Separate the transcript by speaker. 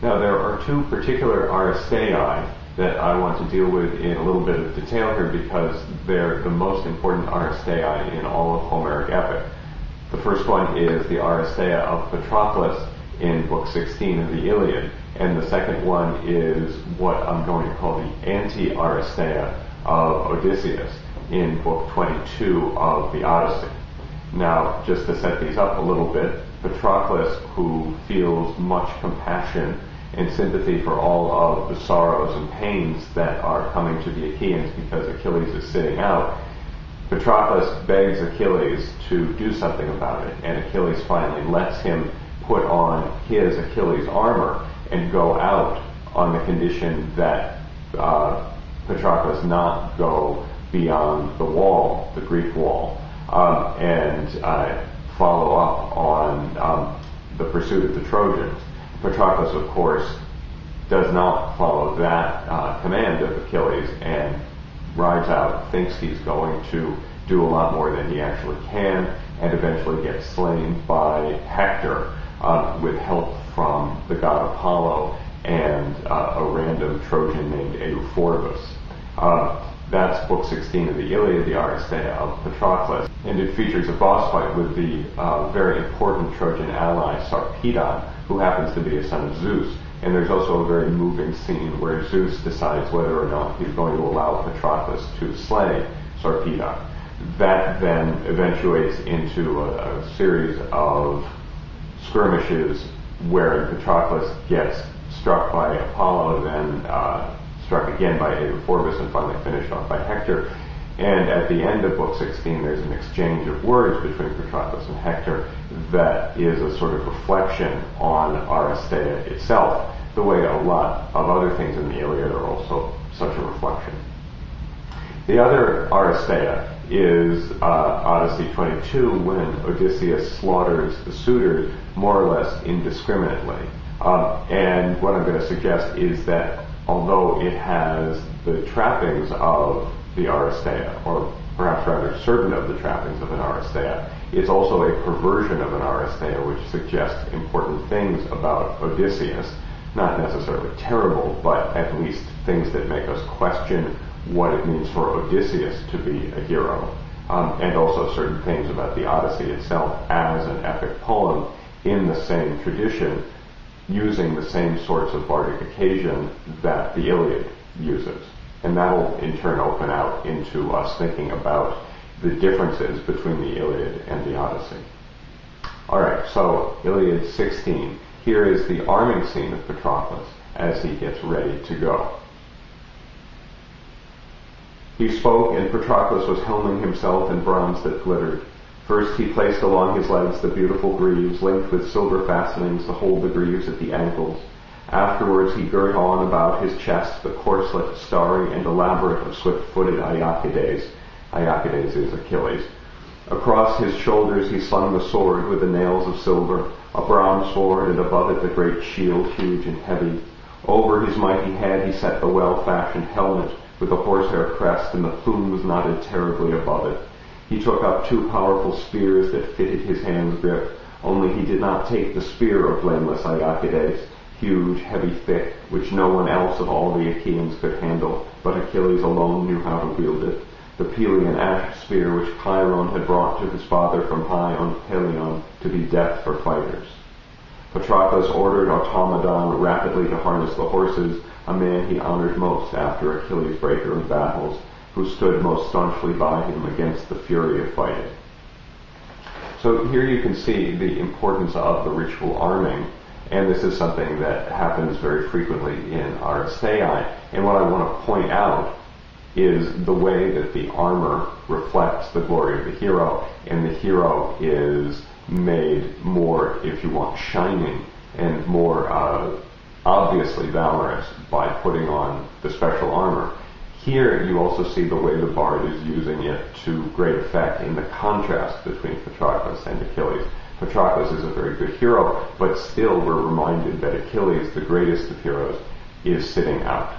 Speaker 1: Now there are two particular Aristeia that I want to deal with in a little bit of detail here because they're the most important Aristeia in all of Homeric epic. The first one is the Aristeia of Patroclus in Book 16 of the Iliad, and the second one is what I'm going to call the anti-Aristeia of Odysseus in Book 22 of the Odyssey. Now, just to set these up a little bit, Patroclus, who feels much compassion and sympathy for all of the sorrows and pains that are coming to the Achaeans because Achilles is sitting out, Patroclus begs Achilles to do something about it, and Achilles finally lets him put on his Achilles armor and go out on the condition that Patroclus not go beyond the wall, the Greek wall, and follow up on the pursuit of the Trojans. Patroclus, of course, does not follow that command of Achilles and rides out, thinks he's going to do a lot more than he actually can, and eventually gets slain by Hector with help from the god Apollo and a random Trojan named Euphorbus. That's Book 16 of the Iliad, the Aristeia of Patroclus, and it features a boss fight with the very important Trojan ally Sarpedon, who happens to be a son of Zeus. And there's also a very moving scene where Zeus decides whether or not he's going to allow Patroclus to slay Sarpedon. That then eventuates into a series of skirmishes where Patroclus gets struck by Apollo, then struck again by Euphorbus, and finally finished off by Hector. And at the end of Book 16, there's an exchange of words between Patroclus and Hector that is a sort of reflection on Aristeia itself, the way a lot of other things in the Iliad are also such a reflection. The other Aristeia is Odyssey 22, when Odysseus slaughters the suitors more or less indiscriminately. And what I'm going to suggest is that although it has the trappings of the Aristeia, or perhaps rather certain of the trappings of an Aristeia, it's also a perversion of an Aristeia which suggests important things about Odysseus, not necessarily terrible, but at least things that make us question what it means for Odysseus to be a hero, and also certain things about the Odyssey itself as an epic poem in the same tradition, using the same sorts of bardic occasion that the Iliad uses. And that'll in turn open out into us thinking about the differences between the Iliad and the Odyssey. Alright, so Iliad 16. Here is the arming scene of Patroclus as he gets ready to go. He spoke, and Patroclus was helming himself in bronze that glittered. First he placed along his legs the beautiful greaves, linked with silver fastenings to hold the greaves at the ankles. Afterwards he girt on about his chest the corslet, starry and elaborate, of swift-footed Iacides. Iacides is Achilles. Across his shoulders he slung the sword with the nails of silver, a bronze sword, and above it the great shield, huge and heavy. Over his mighty head he set the well-fashioned helmet, with a horsehair crest, and the plumes knotted terribly above it. He took up two powerful spears that fitted his hand's grip, only he did not take the spear of blameless Iacides, huge, heavy, thick, which no one else of all the Achaeans could handle, but Achilles alone knew how to wield it, the Pelian ash spear which Chiron had brought to his father from high on Pelion to be death for fighters. Patroclus ordered Automedon rapidly to harness the horses, a man he honored most after Achilles, breaker of battles, who stood most staunchly by him against the fury of fighting. So here you can see the importance of the ritual arming, and this is something that happens very frequently in Aristeia. And what I want to point out is the way that the armor reflects the glory of the hero, and the hero is made more, if you want, shining and more obviously valorous by putting on the special armor. Here you also see the way the bard is using it to great effect in the contrast between Patroclus and Achilles. Patroclus is a very good hero, but still we're reminded that Achilles, the greatest of heroes, is sitting out.